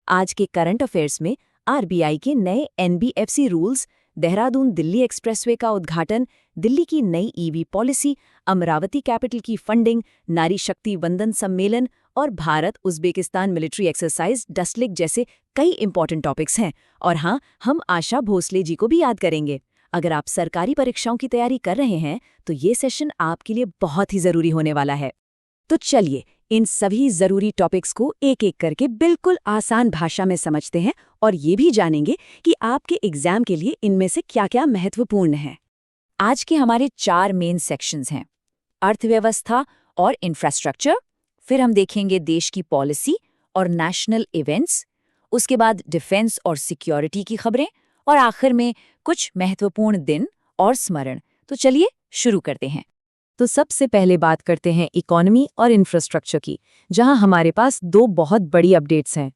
आज के current affairs में आरबीआई के नए NBFC rules, Dehradun Delhi expressway का उद्घाटन, दिल्ली की नई ईवी पॉलिसी, अमरावती कैपिटल की फंडिंग, नारी शक्ति वंदन सम्मेलन और भारत उज़्बेकिस्तान मिलिट्री एक्सरसाइज डस्टलिक जैसे कई इंपॉर्टेंट टॉपिक्स हैं। और हाँ, हम आशा भोसले जी को भी याद करेंगे। अगर आप सरकारी परीक्षाओं की तैयारी कर रहे हैं तो ये सेशन आपके लिए बहुत ही जरूरी होने वाला है। तो चलिए इन सभी जरूरी टॉपिक्स को एक एक करके बिल्कुल आसान भाषा में समझते हैं और ये भी जानेंगे कि आपके एग्जाम के लिए इनमें से क्या-क्या महत्वपूर्ण है। आज के हमारे 4 मेन सेक्शंस हैं: अर्थव्यवस्था और इंफ्रास्ट्रक्चर, फिर हम देखेंगे देश की पॉलिसी और नेशनल इवेंट्स, उसके बाद डिफेंस और सिक्योरिटी की खबरें, और आखिर में कुछ महत्वपूर्ण दिन और स्मरण। तो चलिए शुरू करते हैं। तो सबसे पहले बात करते हैं इकोनॉमी और इंफ्रास्ट्रक्चर की, जहां हमारे पास 2 बहुत बड़ी अपडेट्स हैं।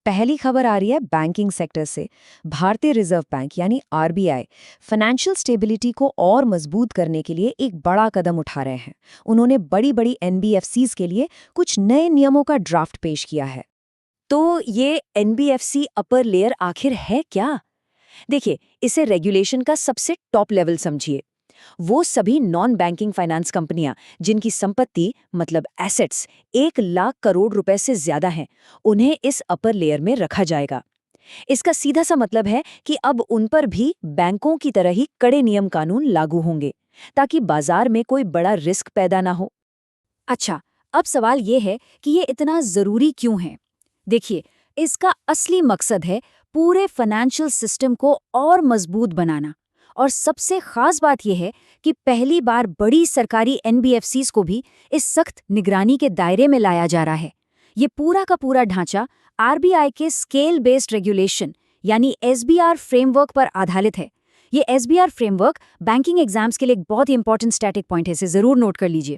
पहली खबर आ रही है बैंकिंग सेक्टर से। भारतीय रिजर्व बैंक यानी आरबीआई फाइनेंशियल स्टेबिलिटी को और मजबूत करने के लिए एक बड़ा कदम उठा रहे हैं। उन्होंने बड़ी एनबीएफसीज के लिए कुछ नए नियमों का ड्राफ्ट पेश किया है। तो ये एनबीएफसी अपर लेयर आखिर है क्या? देखिए, इसे रेगुलेशन का सबसे टॉप लेवल समझिए। वो सभी नॉन बैंकिंग फाइनेंस कंपनियां जिनकी संपत्ति मतलब एसेट्स 1 लाख करोड़ रुपए से ज्यादा हैं, उन्हें इस अपर लेयर में रखा जाएगा। इसका सीधा सा मतलब है कि अब उन पर भी बैंकों की तरह ही कड़े नियम कानून लागू होंगे, ताकि बाजार में कोई बड़ा रिस्क पैदा ना हो। अच्छा, अब सवाल ये है कि ये इतना जरूरी क्यों है? देखिए, इसका असली मकसद है पूरे फाइनेंशियल सिस्टम को और मजबूत बनाना। और सबसे खास बात यह है कि पहली बार बड़ी सरकारी एनबीएफसीज को भी इस सख्त निगरानी के दायरे में लाया जा रहा है। ये पूरा का पूरा ढांचा आरबीआई के स्केल बेस्ड रेगुलेशन यानी एसबीआर फ्रेमवर्क पर आधारित है। ये एसबीआर फ्रेमवर्क बैंकिंग एग्जाम्स के लिए एक बहुत ही इंपॉर्टेंट स्टैटिक पॉइंट है, इसे जरूर नोट कर लीजिए।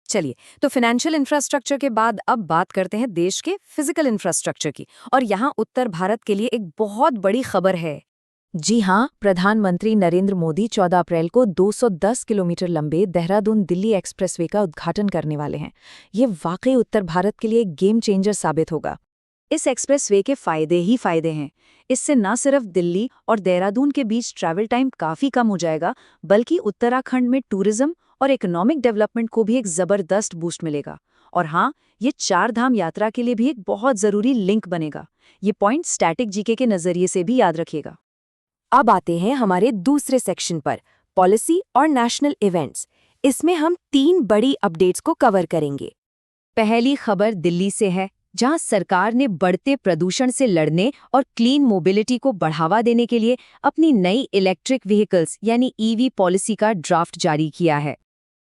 चलिए, तो फाइनेंशियल इंफ्रास्ट्रक्चर के बाद अब बात करते हैं देश के फिजिकल इंफ्रास्ट्रक्चर की, और यहाँ उत्तर भारत के लिए एक बहुत बड़ी खबर है। जी हाँ, प्रधानमंत्री नरेंद्र मोदी 14 अप्रैल को 210 किलोमीटर लंबे देहरादून दिल्ली एक्सप्रेसवे का उद्घाटन करने वाले हैं। ये वाकई उत्तर भारत के लिए एक गेम चेंजर साबित होगा। इस एक्सप्रेसवे के फायदे ही फायदे हैं। इससे न सिर्फ दिल्ली और देहरादून के बीच ट्रैवल टाइम काफी कम हो जाएगा, बल्कि उत्तराखंड में टूरिज्म और इकोनॉमिक डेवलपमेंट को भी एक जबरदस्त बूस्ट मिलेगा। और हाँ, ये 4 धाम यात्रा के लिए भी एक बहुत जरूरी लिंक बनेगा। ये पॉइंट स्टैटिक जीके के नजरिए से भी याद रखिएगा। अब आते हैं हमारे दूसरे सेक्शन पर, पॉलिसी और नेशनल इवेंट्स। इसमें हम 3 बड़ी अपडेट्स को कवर करेंगे। पहली खबर दिल्ली से है, जहां सरकार ने बढ़ते प्रदूषण से लड़ने और क्लीन मोबिलिटी को बढ़ावा देने के लिए अपनी नई इलेक्ट्रिक व्हीकल्स यानी ईवी पॉलिसी का ड्राफ्ट जारी किया है।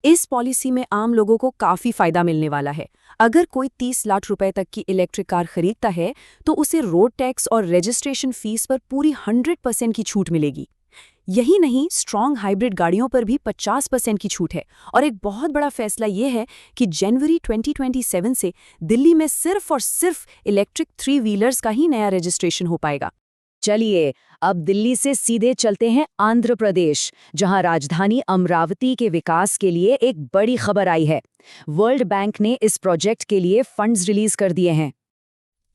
इस पॉलिसी में आम लोगों को काफी फायदा मिलने वाला है। अगर कोई 30 लाख रुपए तक की इलेक्ट्रिक कार खरीदता है तो उसे रोड टैक्स और रजिस्ट्रेशन फीस पर पूरी 100% की छूट मिलेगी। यही नहीं, स्ट्रॉन्ग हाइब्रिड गाड़ियों पर भी 50% की छूट है। और एक बहुत बड़ा फैसला ये है कि जनवरी 2027 से दिल्ली में सिर्फ और सिर्फ इलेक्ट्रिक 3 व्हीलर्स का ही नया रजिस्ट्रेशन हो पाएगा। चलिए, अब दिल्ली से सीधे चलते हैं आंध्र प्रदेश, जहां राजधानी अमरावती के विकास के लिए एक बड़ी खबर आई है। वर्ल्ड बैंक ने इस प्रोजेक्ट के लिए फंड्स रिलीज कर दिए हैं।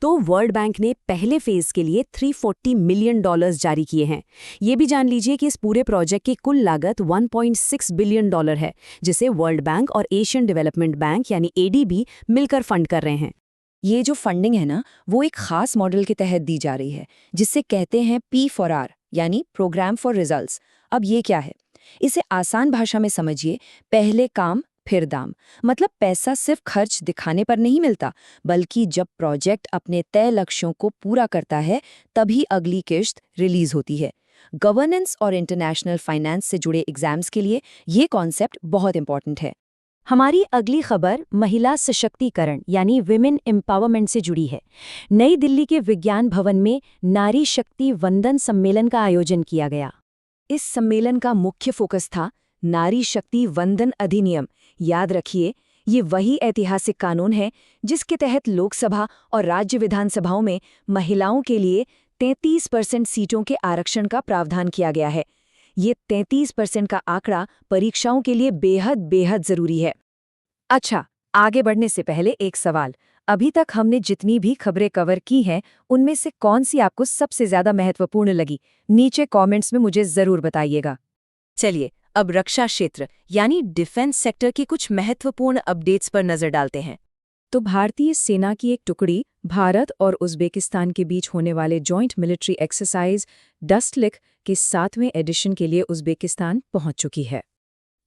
तो वर्ल्ड बैंक ने पहले फेज के लिए $340 मिलियन जारी किए हैं। ये भी जान लीजिए कि इस पूरे प्रोजेक्ट की कुल लागत $1.6 बिलियन है, जिसे वर्ल्ड बैंक और एशियन डेवलपमेंट बैंक यानी एडीबी मिलकर फंड कर रहे हैं। ये जो फंडिंग है ना, वो एक खास मॉडल के तहत दी जा रही है, जिसे कहते हैं P4R यानी प्रोग्राम फॉर रिजल्ट्स। अब ये क्या है? इसे आसान भाषा में समझिए, पहले काम फिर दाम। मतलब पैसा सिर्फ खर्च दिखाने पर नहीं मिलता, बल्कि जब प्रोजेक्ट अपने तय लक्ष्यों को पूरा करता है तभी अगली किश्त रिलीज होती है। गवर्नेंस और इंटरनेशनल फाइनेंस से जुड़े एग्जाम्स के लिए ये कॉन्सेप्ट बहुत इंपॉर्टेंट है। हमारी अगली खबर महिला सशक्तिकरण यानी विमेन एम्पावरमेंट से जुड़ी है। नई दिल्ली के विज्ञान भवन में नारी शक्ति वंदन सम्मेलन का आयोजन किया गया। इस सम्मेलन का मुख्य फोकस था नारी शक्ति वंदन अधिनियम। याद रखिए, ये वही ऐतिहासिक कानून है जिसके तहत लोकसभा और राज्य विधानसभाओं में महिलाओं के लिए 33% सीटों के आरक्षण का प्रावधान किया गया है। ये 33% का आंकड़ा परीक्षाओं के लिए बेहद बेहद जरूरी है। अच्छा, आगे बढ़ने से पहले एक सवाल। अभी तक हमने जितनी भी खबरें कवर की हैं, उनमें से कौन सी आपको सबसे ज्यादा महत्वपूर्ण लगी? नीचे कमेंट्स में मुझे जरूर बताइएगा। चलिए, अब रक्षा क्षेत्र यानी डिफेंस सेक्टर के कुछ महत्वपूर्ण अपडेट्स पर नजर डालते हैं। तो भारतीय सेना की एक टुकड़ी भारत और उज़्बेकिस्तान के बीच होने वाले जॉइंट मिलिट्री एक्सरसाइज डस्टलिक के 7वें एडिशन के लिए उज़्बेकिस्तान पहुंच चुकी है।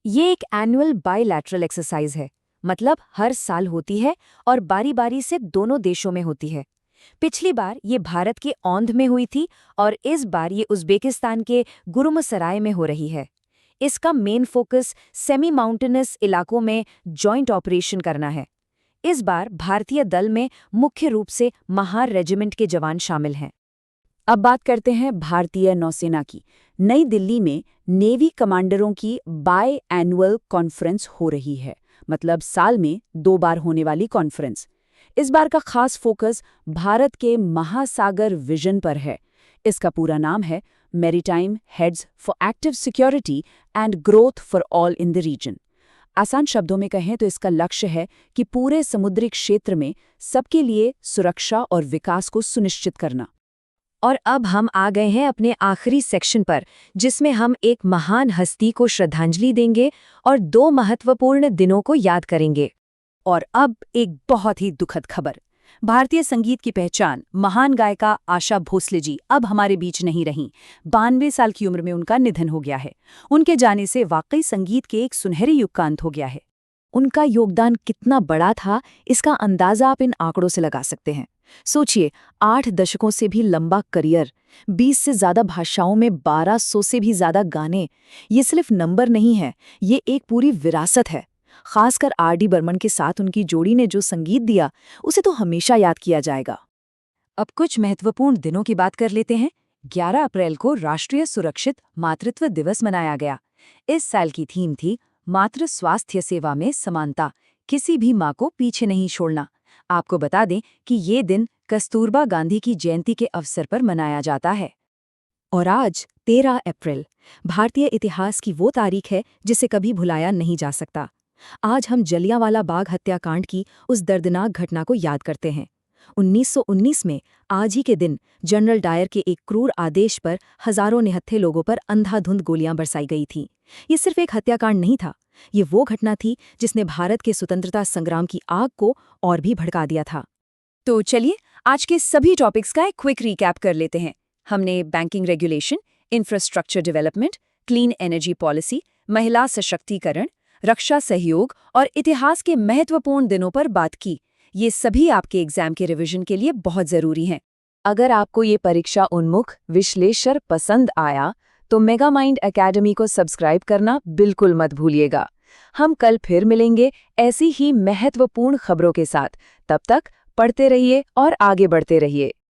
ये एक एनुअल बायलैटरल एक्सरसाइज है, मतलब हर साल होती है और बारी-बारी से दोनों देशों में होती है। पिछली बार ये भारत के औंध में हुई थी और इस बार ये उज़्बेकिस्तान के गुरुमसराय में हो रही है। इसका मेन फोकस सेमी माउंटेनस इलाकों में जॉइंट ऑपरेशन करना है। इस बार भारतीय दल में मुख्य रूप से महार रेजिमेंट के जवान शामिल हैं। अब बात करते हैं भारतीय नौसेना की। नई दिल्ली में नेवी कमांडरों की बाय एनुअल कॉन्फ्रेंस हो रही है, मतलब साल में 2 बार होने वाली कॉन्फ्रेंस। इस बार का खास फोकस भारत के महासागर विजन पर है। इसका पूरा नाम है maritime heads for active security and growth for all in the region. आसान शब्दों में कहें तो इसका लक्ष्य है कि पूरे समुद्री क्षेत्र में सबके लिए सुरक्षा और विकास को सुनिश्चित करना। और अब हम आ गए हैं अपने आखिरी सेक्शन पर, जिसमें हम एक महान हस्ती को श्रद्धांजलि देंगे और 2 महत्वपूर्ण दिनों को याद करेंगे। और अब एक बहुत ही दुखद खबर। भारतीय संगीत की पहचान महान गायिका आशा भोसले जी अब हमारे बीच नहीं रहीं। 92 साल की उम्र में उनका निधन हो गया है। उनके जाने से वाकई संगीत के एक सुनहरे युग का अंत हो गया है। उनका योगदान कितना बड़ा था, इसका अंदाजा आप इन आंकड़ों से लगा सकते हैं। सोचिए, 8 दशकों से भी लंबा करियर, 20 से ज़्यादा भाषाओं में 1200 से भी ज़्यादा गाने। ये सिर्फ नंबर नहीं है, ये एक पूरी विरासत है। खासकर आर.डी. बर्मन के साथ उनकी जोड़ी ने जो संगीत दिया, उसे तो हमेशा याद किया जाएगा। अब कुछ महत्वपूर्ण दिनों की बात कर लेते हैं। 11 अप्रैल को राष्ट्रीय सुरक्षित मातृत्व दिवस मनाया गया। इस साल की थीम थी मातृ स्वास्थ्य सेवा में समानता, किसी भी माँ को पीछे नहीं छोड़ना। आपको बता दें कि ये दिन कस्तूरबा गांधी की जयंती के अवसर पर मनाया जाता है। और आज 13 अप्रैल भारतीय इतिहास की वो तारीख है जिसे कभी भुलाया नहीं जा सकता। आज हम जलियांवाला बाग हत्याकांड की उस दर्दनाक घटना को याद करते हैं। 1919 में आज ही के दिन जनरल डायर के एक क्रूर आदेश पर हजारों निहत्थे लोगों पर अंधाधुंध गोलियां बरसाई गई थीं। ये सिर्फ एक हत्याकांड नहीं था, ये वो घटना थी जिसने भारत के स्वतंत्रता संग्राम की आग को और भी भड़का दिया था। तो चलिए, आज के सभी टॉपिक्स का एक क्विक रिकैप कर लेते हैं। हमने banking regulation, infrastructure development, clean energy policy, महिला सशक्तिकरण, रक्षा सहयोग और इतिहास के महत्वपूर्ण दिनों पर बात की। ये सभी आपके एग्जाम के रिवीजन के लिए बहुत जरूरी हैं। अगर आपको ये परीक्षा उन्मुख विश्लेषण पसंद आया तो मेगामाइंड एकेडमी को सब्सक्राइब करना बिल्कुल मत भूलिएगा। हम कल फिर मिलेंगे ऐसी ही महत्वपूर्ण खबरों के साथ। तब तक पढ़ते रहिए और आगे बढ़ते रहिए।